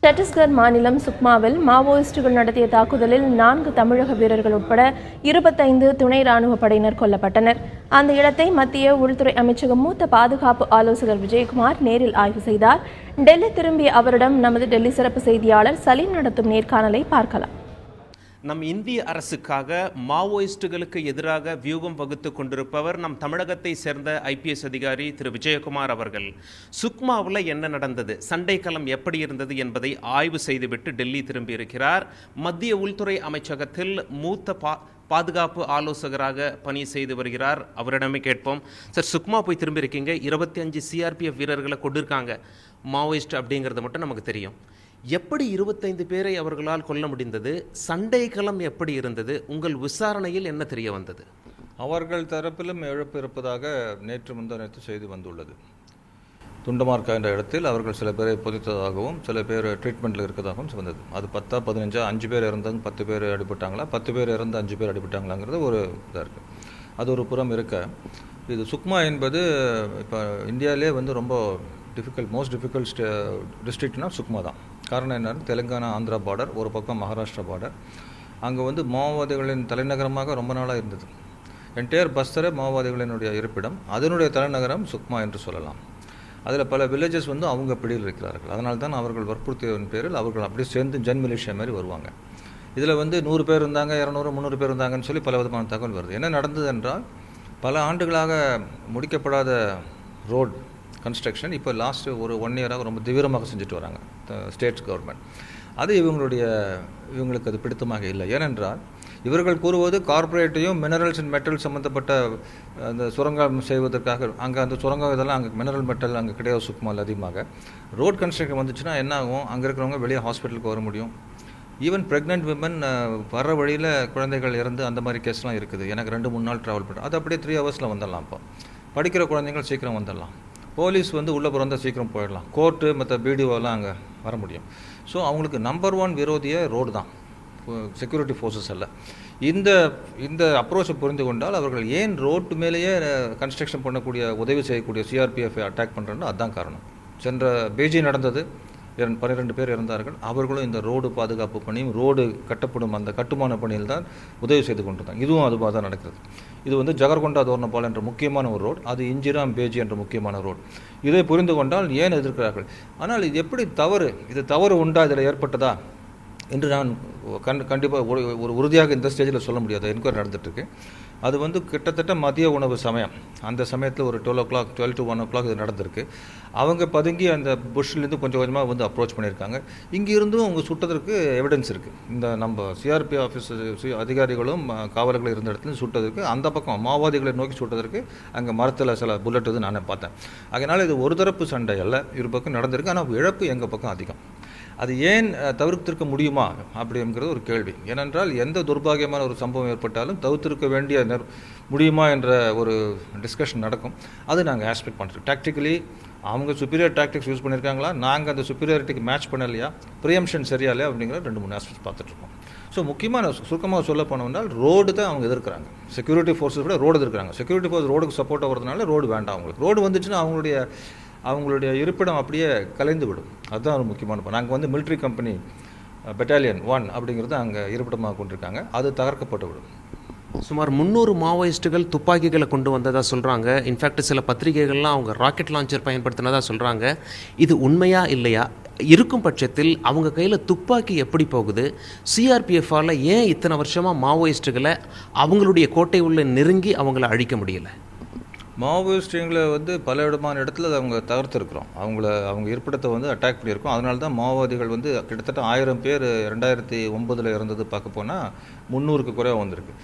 சத்தீஸ்கர் மாநிலம் சுக்மாவில் மாவோயிஸ்டுகள் நடத்திய தாக்குதலில் 4 தமிழக வீரர்கள் உட்பட 25 துணை ராணுவ படையினர் கொல்லப்பட்டனர். அந்த இடத்தை மத்திய உள்துறை அமைச்சக மூத்த பாதுகாப்பு ஆலோசகர் விஜயகுமார் நேரில் ஆய்வு செய்தார். டெல்லி திரும்பிய அவரிடம் நமது டெல்லி சிறப்பு செய்தியாளர் சலீம் நடத்தும் நேர்காணலை பார்க்கலாம். நம் இந்திய அரசுக்காக மாவோயிஸ்டுகளுக்கு எதிராக வியூகம் வகுத்து கொண்டிருப்பவர் நம் தமிழகத்தை சேர்ந்த IPS அதிகாரி திரு விஜயகுமார் அவர்கள். சுக்மாவில் என்ன நடந்தது, சண்டை களம் எப்படி இருந்தது என்பதை ஆய்வு செய்துவிட்டு டெல்லி திரும்பியிருக்கிறார். மத்திய உள்துறை அமைச்சகத்தில் மூத்த பாதுகாப்பு ஆலோசகராக பணி செய்து வருகிறார். அவரிடமே கேட்போம். சார், சுக்மா போய் திரும்பியிருக்கீங்க, 25 CRPF வீரர்களை கொண்டிருக்காங்க. மாவோயிஸ்ட் அப்படிங்கிறது மட்டும் நமக்கு தெரியும். எப்படி 25 பேரை அவர்களால் கொல்ல முடிந்தது? சண்டை களம் எப்படி இருந்தது? உங்கள் விசாரணையில் என்ன தெரிய வந்தது? அவர்கள் தரப்பிலும் இழப்பு இருப்பதாக நேற்று முந்தானேற்று செய்தி வந்துள்ளது. துண்டமார்க்கா என்ற இடத்தில் அவர்கள் சில பேரை புதைத்ததாகவும் சில பேர் ட்ரீட்மெண்ட்டில் இருக்கிறதாகவும் வந்தது. அது 10 15 5 பேர் இறந்தாங்க, 10 பேர் அடிபட்டாங்களா, 10 பேர் இறந்து 5 பேர் அடிபட்டாங்களாங்கிறது ஒரு இதாக இருக்குது. அது ஒரு புறம் இருக்க, இது சுக்மா என்பது இப்போ இந்தியாவிலே ரொம்ப மோஸ்ட் டிஃபிகல்ட் டிஸ்ட்ரிக்ட்னா சுக்மா தான். காரணம் என்னன்னா, தெலுங்கானா ஆந்திரா பார்டர், ஒரு பக்கம் மகாராஷ்டிரா பார்டர். அங்கே மாவோவாதிகளின் தலைநகரமாக ரொம்ப நாளாக இருந்தது. என்டையர் பஸ்தரே மாவோவாதிகளினுடைய இருப்பிடம். அதனுடைய தலைநகரம் சுக்மா என்று சொல்லலாம். அதில் பல வில்லேஜஸ் அவங்க பிடியில் இருக்கிறார்கள். அதனால தான் அவர்கள் வற்புறுத்தியதன் பேரில் அவர்கள் அப்படியே சேர்ந்து ஜன் மிலிஷியா மாதிரி வருவாங்க. இதில் 100 பேர் இருந்தாங்க, 200 300 பேர் இருந்தாங்கன்னு சொல்லி பல விதமான தகவல் வருது. என்ன நடந்தது என்றால், பல ஆண்டுகளாக முடிக்கப்படாத ரோட் கன்ஸ்ட்ரக்ஷன் இப்போ லாஸ்ட்டு ஒரு 1 இயராக ரொம்ப தீவிரமாக செஞ்சுட்டு வராங்க ஸ்டேட் கவர்மெண்ட். அது இவங்களுக்கு அது பிடித்தமாக இல்லை. ஏனென்றால் இவர்கள் கூறுவது கார்ப்பரேட்டையும் மினரல்ஸ் அண்ட் மெட்டல் சம்மந்தப்பட்ட அந்த சுரங்கம் செய்வதற்காக அங்கே அந்த சுரங்கம் இதெல்லாம் அங்கே மினரல் மெட்டல் அங்கே கிடையாது. சுக்மால் அதிகமாக ரோட் கன்ஸ்ட்ரக்ஷன் வந்துச்சுன்னா என்ன ஆகும், அங்கே இருக்கிறவங்க வெளியே ஹாஸ்பிட்டலுக்கு வர முடியும். ஈவன் ப்ரெக்னென்ட் விமன் வர வழியில் குழந்தைகள் இறந்து அந்த மாதிரி கேஸ்லாம் இருக்குது. எனக்கு 2-3 நாள் ட்ராவல் பண்ணுறேன். அது அப்படியே 3 ஹவர்ஸில் வந்துடலாம். இப்போ படிக்கிற குழந்தைகள் சீக்கிரம் வந்துடலாம். போலீஸ் உள்ளே பிறந்தால் சீக்கிரம் போயிடலாம். கோர்ட்டு மற்ற BDOலாம் அங்கே வர முடியும். ஸோ அவங்களுக்கு நம்பர் 1 விரோதியே ரோடு தான், செக்யூரிட்டி ஃபோர்ஸஸ் அல்ல. இந்த அப்ரோச்சை புரிந்து கொண்டால் அவர்கள் ஏன் ரோட்டு மேலேயே கன்ஸ்ட்ரக்ஷன் பண்ணக்கூடிய உதவி செய்யக்கூடிய CRPF அட்டாக் பண்ணுறோன்னா அதுதான் காரணம். சென்ற பேஜி நடந்தது, 12 பேர் இறந்தார்கள். அவர்களும் இந்த ரோடு பாதுகாப்பு பணியும் ரோடு கட்டப்படும் அந்த கட்டுமான பணியில் தான் உதவி செய்து கொண்டிருந்தாங்க. இதுவும் அதுவாக தான் நடக்கிறது. இது ஜகர்கொண்டா தோர்னபால் என்ற முக்கியமான ஒரு ரோடு, அது இஞ்சிராம் பேஜி என்ற முக்கியமான ரோடு. இதை புரிந்து கொண்டால் ஏன் எதிர்க்கிறார்கள்? ஆனால் இது எப்படி தவறு, இது தவறு உண்டா, இதில் ஏற்பட்டதா என்று நான் கண்டிப்பாக ஒரு உறுதியாக இந்த ஸ்டேஜில் சொல்ல முடியாது. என்கொயரி நடந்துகிட்ருக்கு. அது கிட்டத்தட்ட மதிய உணவு சமயம். அந்த சமயத்தில் ஒரு 12 to 1 o'clock இது நடந்திருக்கு. அவங்க பதுங்கி அந்த புஷ்லேருந்து கொஞ்சம் கொஞ்சமாக அப்ரோச் பண்ணியிருக்காங்க. இங்கிருந்தும் அவங்க சுட்டதற்கு எவிடன்ஸ் இருக்குது. இந்த நம்ம CRPF ஆஃபீஸர் அதிகாரிகளும் காவலர்கள் இருந்த இடத்துல சுட்டதற்கு, அந்த பக்கம் மாவோவாதிகளை நோக்கி சுட்டதற்கு அங்கே மரத்தில் சில புல்லட் நானே பார்த்தேன். அதனால் இது ஒரு தரப்பு சண்டை அல்ல, இரு பக்கம் நடந்திருக்கு. ஆனால் இழப்பு எங்கள் பக்கம் அதிகம். அது ஏன் தவிர்த்திருக்க முடியுமா அப்படிங்கிறது ஒரு கேள்வி. ஏனென்றால் எந்த துர்பாகியமான ஒரு சம்பவம் ஏற்பட்டாலும் தவிர்த்திருக்க வேண்டிய முடியுமா என்ற ஒரு டிஸ்கஷன் நடக்கும். அது நாங்கள் ஆஸ்பெக்ட் பண்ணுறோம். டாக்டிக்கலி அவங்க சுப்பீரியர் டாக்டிக்ஸ் யூஸ் பண்ணியிருக்காங்களா, நாங்கள் அந்த சுப்பீரியாரிட்டிக்கு மேட்ச் பண்ணலையா, ப்ரியம்ஷன் சரியா இல்லையா அப்படிங்கிற 2-3 ஆஸ்பெக்ட்ஸ் பார்த்துட்ருக்கோம். ஸோ முக்கியமாக சுருக்கமாக சொல்ல போனோம்னால் ரோடு தான் அவங்க எதிர்க்கிறாங்க. செக்யூரிட்டி ஃபோர்ஸஸ் கூட ரோடு எதிர்க்கிறாங்க. செக்யூரிட்டி ஃபோர்ஸ் ரோடுக்கு சப்போர்ட் ஆகிறதுனால ரோடு வேண்டாம் அவங்களுக்கு. ரோடு வந்துச்சுன்னா அவங்களுடைய இருப்பிடம் அப்படியே கலைந்து விடும். அதுதான் ஒரு முக்கியமான. நாங்கள் மிலிட்ரி கம்பெனி பெட்டாலியன் 1 அப்படிங்கிறது அங்கே இருப்பிடமாக கொண்டிருக்காங்க. அது தகர்க்கப்பட்டு விடும். சுமார் 300 மாவோயிஸ்டுகள் துப்பாக்கிகளை கொண்டு வந்ததாக சொல்கிறாங்க. இன்ஃபேக்ட் சில பத்திரிகைகள்லாம் அவங்க ராக்கெட் லான்ச்சர் பயன்படுத்தினதாக சொல்கிறாங்க. இது உண்மையா இல்லையா? இருக்கும் பட்சத்தில் அவங்க கையில் துப்பாக்கி எப்படி போகுது? CRPFஆல் ஏன் இத்தனை வருஷமாக மாவோயிஸ்டுகளை அவங்களுடைய கோட்டை உள்ள நெருங்கி அவங்கள அழிக்க முடியலை? மாவோயிஸ்டுங்களை பல விதமான இடத்துல அவங்க தகர்த்துருக்குறோம். அவங்க இருப்பிடத்தை அட்டாக் பண்ணியிருக்கோம். அதனால தான் மாவோவாதிகள் கிட்டத்தட்ட 1000 பேர் 2009 இறந்தது பார்க்க போனால் 300க்கு குறைவாக வந்திருக்கு.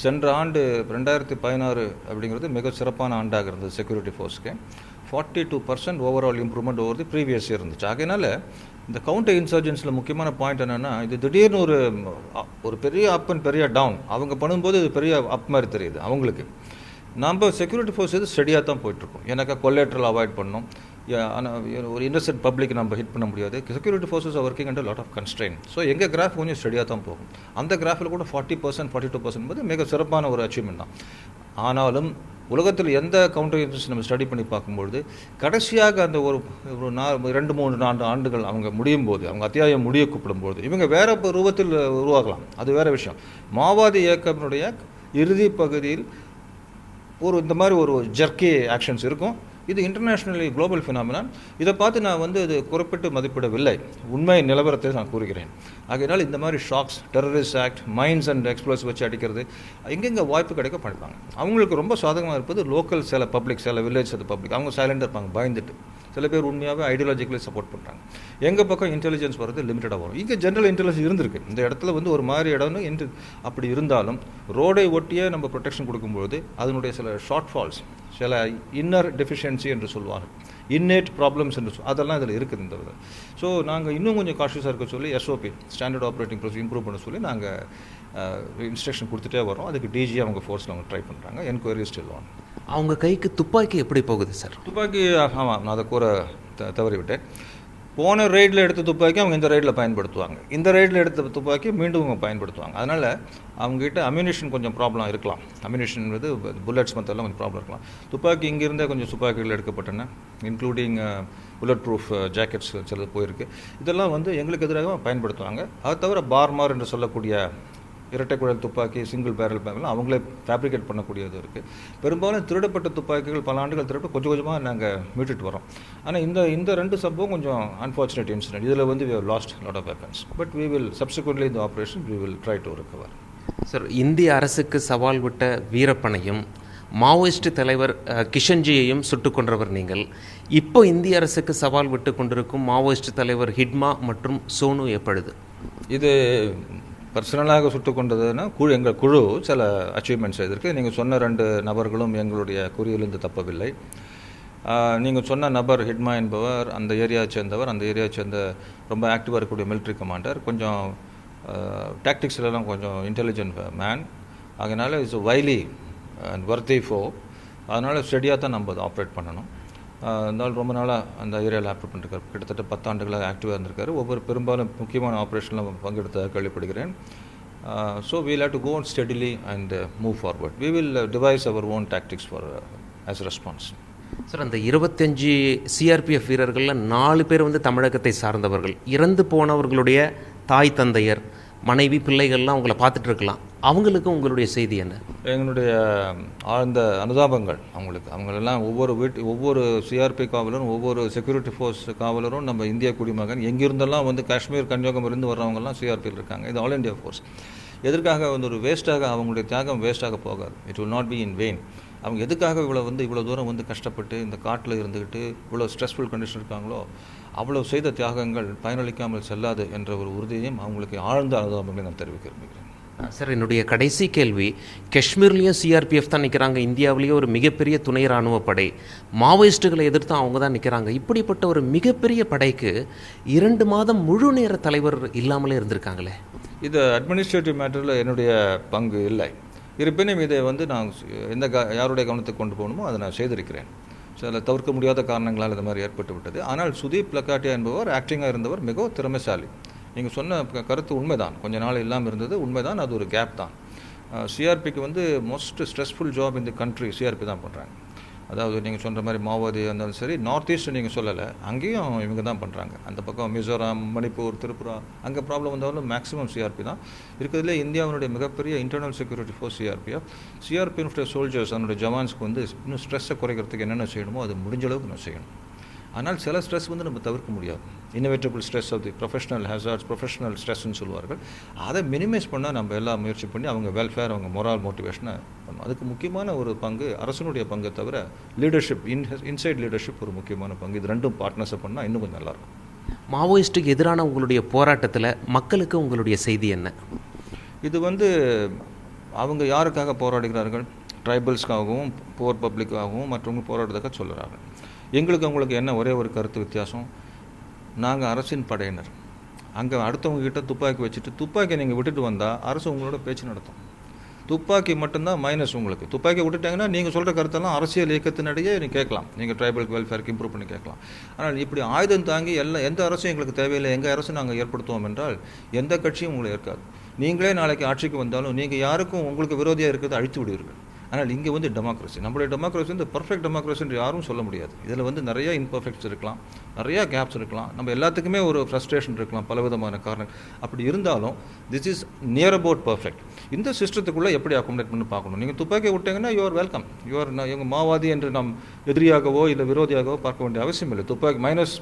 சென்ற ஆண்டு 2016 அப்படிங்கிறது மிக சிறப்பான ஆண்டாக இருந்தது செக்யூரிட்டி ஃபோர்ஸ்க்கு. 42% overall improvement over the previous year இருந்துச்சு. அதனால் இந்த கவுண்டர் இன்சர்ஜென்ஸில் முக்கியமான பாயிண்ட் என்னென்னா, இது திடீர்னு ஒரு பெரிய அப் அண்ட் பெரிய டவுன் அவங்க பண்ணும்போது இது பெரிய அப் மாதிரி தெரியுது அவங்களுக்கு. நம்ம செக்யூரிட்டி ஃபோர்ஸ் ஸ்டடியாக தான் போயிட்டுருக்கோம். எனக்கு கொலேட்ரல் அவாய்ட் பண்ணணும், ஒரு இன்னசென்ட் பப்ளிக் நம்ம ஹிட் பண்ண முடியாது. Security forces are working under lot of constraint. So எங்கள் கிராஃப் கொஞ்சம் ஸ்டடியாக தான் போகும். அந்த கிராஃபில் கூட 40% 42% மிக சிறப்பான ஒரு அச்சீவ்மெண்ட் தான். ஆனாலும் உலகத்தில் எந்த கவுண்டர் இன்சர்ஜென்சி நம்ம ஸ்டடி பண்ணி பார்க்கும்பொழுது கடைசியாக அந்த ஒரு 2-3-4 ஆண்டுகள் அவங்க முடியும் போது, அவங்க அத்தியாயம் முடிய கூப்பிடும்போது இவங்க வேற ரூபத்தில் உருவாகலாம், அது வேற விஷயம். மாவோவாதி இயக்கத்தினுடைய இறுதி பகுதியில் இந்த மாதிரி ஒரு ஜர்க்கி ஆக்ஷன்ஸ் இருக்கும். இது இன்டர்நேஷ்னலி குளோபல் ஃபினாமினான். இதை பார்த்து நான் இது குறிப்பிட்டு மதிப்பிடவில்லை, உண்மை நிலவரத்தை நான் கூறுகிறேன். ஆகையினால் இந்த மாதிரி shocks, terrorist act, mines and explosive வச்சு அடிக்கிறது எங்கெங்கே வாய்ப்பு கிடைக்க படிப்பாங்க. அவங்களுக்கு ரொம்ப சாதகமாக இருப்பது லோக்கல் சில பப்ளிக், சில வில்லேஜ் பப்ளிக். அவங்க சைலண்டாக இருப்பாங்க, பயந்துட்டு. சில பேர் உண்மையாகவே ஐடியாலஜிக்கலி சப்போர்ட் பண்ணுறாங்க. எங்கள் பக்கம் இன்டெலிஜென்ஸ் வரது லிமிட்டடாக வரும். இங்கே ஜென்ரல் இன்டெலிஜென்ஸ் இருந்திருக்கு. இந்த இடத்துல ஒரு மாதிரி இடம்னு அப்படி இருந்தாலும் ரோடை ஒட்டியே நம்ம ப்ரொடெக்ஷன் கொடுக்கும்போது அதனுடைய சில ஷார்ட் ஃபால்ஸ், சில இன்னர் டெஃபிஷியன்சி என்று சொல்லுவாங்க, இன்னேட் ப்ராப்ளம்ஸ் என்று அதெல்லாம் இதில் இருக்குது இந்த வித. ஸோ நாங்கள் இன்னும் கொஞ்சம் காஷியஸாக இருக்க சொல்லி SOP, standard operating procedure improve பண்ண சொல்லி நாங்கள் இன்ஸ்ட்ரக்ஷன் கொடுத்துட்டே வரோம். அதுக்கு DG அவங்க ஃபோர்ஸில் அவங்க ட்ரை பண்ணுறாங்க. Enquiry still on. அவங்க கைக்கு துப்பாக்கி எப்படி போகுது சார்? துப்பாக்கி, ஆமாம், நான் அதை கூற தவறிவிட்டேன். போன ரைடில் எடுத்த துப்பாக்கி அவங்க இந்த ரைடில் பயன்படுத்துவாங்க, இந்த ரைடில் எடுத்த துப்பாக்கி மீண்டும் அவங்க பயன்படுத்துவாங்க. அதனால் அவங்ககிட்ட அம்யூனிஷன் கொஞ்சம் ப்ராப்ளம் இருக்கலாம். அம்யூனிஷன் புல்லட்ஸ் மற்றெல்லாம் கொஞ்சம் ப்ராப்ளம் இருக்கலாம். துப்பாக்கி இங்கிருந்தே கொஞ்சம் துப்பாக்கிகள் எடுக்கப்பட்டன, இன்க்ளூடிங் புல்லட் ப்ரூஃப் ஜாக்கெட்ஸ் சிலது போயிருக்கு. இதெல்லாம் எங்களுக்கு எதிராக பயன்படுத்துவாங்க. அது தவிர பார்மார் என்று சொல்லக்கூடிய இரட்டை குழல் துப்பாக்கி, சிங்கிள் பேரல் பேரல் அவங்களே ஃபேப்ரிகேட் பண்ணக்கூடியது இருக்குது. பெரும்பாலும் திருடப்பட்ட துப்பாக்கிகள் பல ஆண்டுகள் திருடப்பட்டு கொஞ்சம் கொஞ்சமாக நாங்கள் மீட்டுட்டு வரோம். ஆனால் இந்த 2 சம்பவம் கொஞ்சம் அன்ஃபார்ச்சுனேட் இன்சிடென்ட். இதில் we have lost lot of weapons, but we will subsequently in the operation we will try to recover. Sir, இந்திய அரசுக்கு சவால் விட்ட வீரப்பனையும் மாவோயிஸ்ட் தலைவர் கிஷன்ஜியையும் சுட்டுக் கொன்றவர் நீங்கள். இப்போ இந்திய அரசுக்கு சவால் விட்டு கொண்டிருக்கும் மாவோயிஸ்ட் தலைவர் ஹிட்மா மற்றும் சோனு எப்பொழுது? இது பர்சனலாக சுட்டுக் கொண்டதுன்னா எங்கள் குழு சில அச்சீவ்மெண்ட்ஸ் செய்திருக்கு. நீங்கள் சொன்ன 2 நபர்களும் எங்களுடைய குறியிலிருந்து தப்பவில்லை. நீங்கள் சொன்ன நபர் ஹிட்மா என்பவர் அந்த ஏரியாவை சேர்ந்தவர், அந்த ஏரியாவை சேர்ந்த ரொம்ப ஆக்டிவாக இருக்கக்கூடிய மிலிட்ரி கமாண்டர், கொஞ்சம் டாக்டிக்ஸ்லாம் கொஞ்சம் இன்டெலிஜென்ட் மேன். அதனால் இட்ஸ் வைலி அண்ட் வர்த்தி ஃபோ. அதனால் ஸ்டடியாக தான் நம்ம அதை ஆப்ரேட் பண்ணணும். இருந்தாலும் ரொம்ப நாளாக அந்த ஏரியாவில் ஆப்ரேட் பண்ணிருக்காரு. கிட்டத்தட்ட 10 ஆண்டுகளாக ஆக்டிவாக இருந்திருக்காரு. பெரும்பாலும் முக்கியமான ஆப்ரேஷனில் பங்கெடுத்ததாக கேள்விப்படுகிறேன். So we'll have to go on steadily and move forward. We will devise our own tactics for as a response. Sir, அந்த 25 CRPF வீரர்களில் 4 பேர் தமிழகத்தை சார்ந்தவர்கள். இறந்து போனவர்களுடைய தாய் தந்தையர், மனைவி, பிள்ளைகள்லாம் அவங்கள பார்த்துட்டு இருக்கலாம். அவங்களுக்கு உங்களுடைய செய்தி என்ன? எங்களுடைய ஆழ்ந்த அனுதாபங்கள் அவங்களுக்கு. அவங்களெல்லாம் ஒவ்வொரு CRP காவலரும், ஒவ்வொரு செக்யூரிட்டி ஃபோர்ஸ் காவலரும் நம்ம இந்திய குடிமகன். எங்கிருந்தெல்லாம் காஷ்மீர், கன்னியாகுமரியிலிருந்து வர்றவங்கெல்லாம் CRPயில் இருக்காங்க. இது ஆல் இண்டியா ஃபோர்ஸ். எதற்காக ஒரு வேஸ்ட்டாக, அவங்களுடைய தியாகம் வேஸ்ட்டாக போகாது. It will not be in vein. அவங்க எதுக்காக இவ்வளோ தூரம் கஷ்டப்பட்டு இந்த காட்டில் இருந்துக்கிட்டு இவ்வளோ ஸ்ட்ரெஸ்ஃபுல் கண்டிஷன் இருக்காங்களோ அவ்வளோ செய்த தியாகங்கள் பயனளிக்காமல் செல்லாது என்ற ஒரு உறுதியையும் அவங்களுக்கு ஆழ்ந்த அனுதாபங்களை நான் தெரிவிக்க விரும்புகிறேன். சார், என்னுடைய கடைசி கேள்வி, காஷ்மீர்லேயும் CRPF தான் நிற்கிறாங்க. இந்தியாவிலேயே ஒரு மிகப்பெரிய துணை இராணுவ படை. மாவோயிஸ்ட்டுகளை எதிர்த்து அவங்க தான் நிற்கிறாங்க. இப்படிப்பட்ட ஒரு மிகப்பெரிய படைக்கு 2 மாதம் முழு நேர தலைவர் இல்லாமலே இருந்திருக்காங்களே. இது அட்மினிஸ்ட்ரேட்டிவ் மேட்டரில் என்னுடைய பங்கு இல்லை. இருப்பினும் இதை நான் யாருடைய கவனத்துக்கு கொண்டு போகணுமோ அதை நான் செய்திருக்கிறேன். சில தவிர்க்க முடியாத காரணங்களால் இது மாதிரி ஏற்பட்டு விட்டது. ஆனால் சுதீப் லக்காட்டியா என்பவர் ஆக்டிங்காக இருந்தவர், மிகவும் திறமைசாலி. நீங்கள் சொன்ன கருத்து உண்மைதான். கொஞ்ச நாள் இல்லாமல் இருந்தது உண்மைதான். அது ஒரு கேப் தான். CRPக்கு மோஸ்ட் ஸ்ட்ரெஸ்ஃபுல் ஜாப் இந்த கண்ட்ரி CRP தான் பண்ணுறாங்க. அதாவது நீங்கள் சொல்கிற மாதிரி மாவோவாதி இருந்தாலும் சரி, நார்த் ஈஸ்ட் நீங்கள் சொல்லலை, அங்கேயும் இவங்க தான் பண்ணுறாங்க. அந்த பக்கம் மிசோரம், மணிப்பூர், திரிபுரா, அங்கே ப்ராப்ளம் வந்தாலும் மேக்ஸிமம் CRP தான் இருக்கிறதுலே. இந்தியாவினுடைய மிகப்பெரிய இன்டர்னல் செக்யூரிட்டி ஃபோர்ஸ் CRPனுடைய சோல்ஜர்ஸ், அதனுடைய ஜவான்ஸ்க்கு இன்னும் ஸ்ட்ரெஸ்ஸை குறைக்கிறதுக்கு என்னென்ன செய்யணுமோ அது முடிஞ்ச அளவுக்கு நான் செய்யணும். ஆனால் சில ஸ்ட்ரெஸ் நம்ம தவிர்க்க முடியாது. Inevitable stress of the professional hazards, professional ஸ்ட்ரெஸ்ன்னு சொல்லுவார்கள். அதை மினிமைஸ் பண்ணால் நம்ம எல்லாம் முயற்சி பண்ணி அவங்க வெல்ஃபேர், அவங்க மொரால் மோட்டிவேஷனை பண்ணணும். அதுக்கு முக்கியமான ஒரு பங்கு அரசனுடைய பங்கை தவிர லீடர்ஷிப், இன்சைட் லீடர்ஷிப் ஒரு முக்கியமான பங்கு. இது 2 பார்ட்னர்ஸை பண்ணால் இன்னும் கொஞ்சம் நல்லாயிருக்கும். மாவோயிஸ்ட்டுக்கு எதிரான உங்களுடைய போராட்டத்தில் மக்களுக்கு உங்களுடைய செய்தி என்ன? இது அவங்க யாருக்காக போராடுகிறார்கள்? ட்ரைபல்ஸ்க்காகவும், போர் பப்ளிக்காகவும் மற்றவங்க போராடுறதுக்காக சொல்லுறாங்க. எங்களுக்கு அவங்களுக்கு என்ன ஒரே ஒரு கருத்து வித்தியாசம், நாங்கள் அரசின் படையினர். அங்கே அடுத்தவங்ககிட்ட துப்பாக்கி வச்சுட்டு துப்பாக்கி நீங்கள் விட்டுட்டு வந்தால் அரசு உங்களோட பேச்சு நடத்தும். துப்பாக்கி மட்டும்தான் மைனஸ். உங்களுக்கு துப்பாக்கி விட்டுட்டாங்கன்னா நீங்கள் சொல்கிற கருத்தெல்லாம் அரசியல் இயக்கத்தினிடையே நீங்கள் கேட்கலாம், நீங்கள் ட்ரைபல் வெல்ஃபேருக்கு இம்ப்ரூவ் பண்ணி கேட்கலாம். ஆனால் இப்படி ஆயுதம் தாங்கி எந்த அரசும் எங்களுக்கு தேவையில்லை, எங்கள் அரசு நாங்கள் ஏற்படுத்துவோம் என்றால் எந்த கட்சியும் உங்களை ஏற்காது. நீங்களே நாளைக்கு ஆட்சிக்கு வந்தாலும் நீங்கள் யாருக்கும் உங்களுக்கு விரோதியாக இருக்கிறது அழித்து விடுவீர்கள். ஆனால் இங்கே வந்து டெமோக்ரஸி, நம்மளுடைய டெமோக்ரஸி வந்து பர்ஃபெக்ட் டெமோக்ரஸின்னு யாரும் சொல்ல முடியாது. இதில் வந்து நிறைய இன்பர்ஃபெக்ட்ஸ் இருக்கலாம், நிறையா கேப்ஸ் இருக்கலாம், நம்ம எல்லாத்துக்குமே ஒரு ஃப்ரஸ்ட்ரேஷன் இருக்கலாம், பலவிதமான காரணம். அப்படி இருந்தாலும் this is near about perfect. இந்த சிஸ்டத்துக்குள்ளே எப்படி அக்காமடேட் பண்ணி பார்க்கணும். நீங்கள் துப்பாக்கி விட்டீங்கன்னா யூஆர் வெல்கம், யூஆர் எங்கள் மாவாதி என்று நாம் எதிரியாகவோ இல்லை விரோதியாகவோ பார்க்க வேண்டிய அவசியம் இல்லை. துப்பாக்கி minus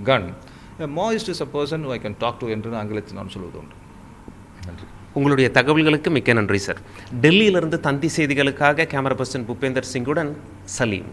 gun, Maoist is a person I can talk to என்று ஆங்கிலத்தில் நான் சொல்வது உண்டு. நன்றி. உங்களுடைய தகவல்களுக்கு மிக்க நன்றி சார். டெல்லியிலிருந்து தந்தி செய்திகளுக்காக கேமரா பர்சன் பூபேந்தர் சிங்குடன் சலீம்.